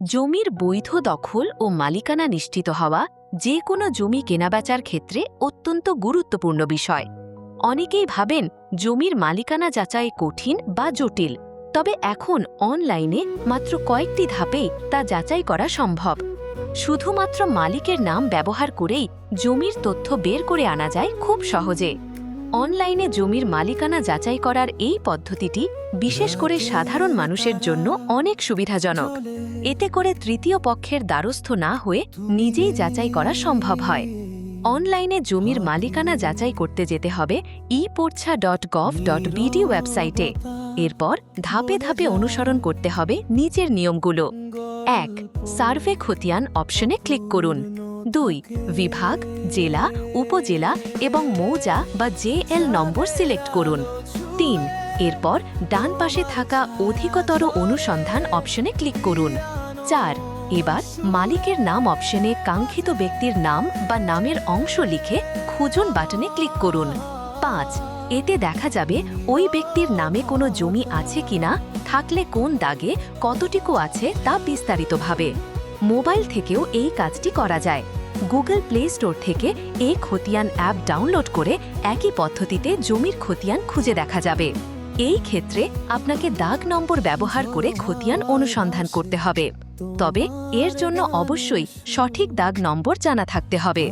জমির বৈধ দখল ও মালিকানা নিশ্চিত হওয়া যে কোনো জমি কেনাবেচার ক্ষেত্রে অত্যন্ত গুরুত্বপূর্ণ বিষয়। অনেকেই ভাবেন জমির মালিকানা যাচাই কঠিন বা জটিল, তবে এখন অনলাইনে মাত্র কয়েকটি ধাপেই তা যাচাই করা সম্ভব। শুধুমাত্র মালিকের নাম ব্যবহার করেই জমির তথ্য বের করে আনা যায় খুব সহজে। অনলাইনে জমির মালিকানা যাচাই করার এই পদ্ধতিটি বিশেষ করে সাধারণ মানুষের জন্য অনেক সুবিধাজনক। এতে করে তৃতীয় পক্ষের দ্বারস্থ না হয়ে নিজেই যাচাই করা সম্ভব হয়। অনলাইনে জমির মালিকানা যাচাই করতে যেতে হবে eporcha.gov.bd ওয়েবসাইটে। এরপর ধাপে ধাপে অনুসরণ করতে হবে নিচের নিয়মগুলো। ১. সার্ভে খতিয়ান অপশনে ক্লিক করুন। ২. বিভাগ, জেলা, উপজেলা এবং মৌজা বা জেএল নম্বর সিলেক্ট করুন। ৩. এরপর ডান পাশে থাকা অধিকতর অনুসন্ধান অপশনে ক্লিক করুন। ৪. এবার মালিকের নাম অপশনে কাঙ্ক্ষিত ব্যক্তির নাম বা নামের অংশ লিখে খুঁজুন বাটনে ক্লিক করুন। ৫. এতে দেখা যাবে ওই ব্যক্তির নামে কোনো জমি আছে কিনা, থাকলে কোন দাগে, কতটুকু আছে তা বিস্তারিতভাবে। মোবাইল থেকেও এই কাজটি করা যায়। গুগল প্লে স্টোর থেকে এই খতিয়ান অ্যাপ ডাউনলোড করে একই পদ্ধতিতে জমির খতিয়ান খুঁজে দেখা যাবে। এই ক্ষেত্রে আপনাকে দাগ নম্বর ব্যবহার করে খতিয়ান অনুসন্ধান করতে হবে, তবে এর জন্য অবশ্যই সঠিক দাগ নম্বর জানা থাকতে হবে।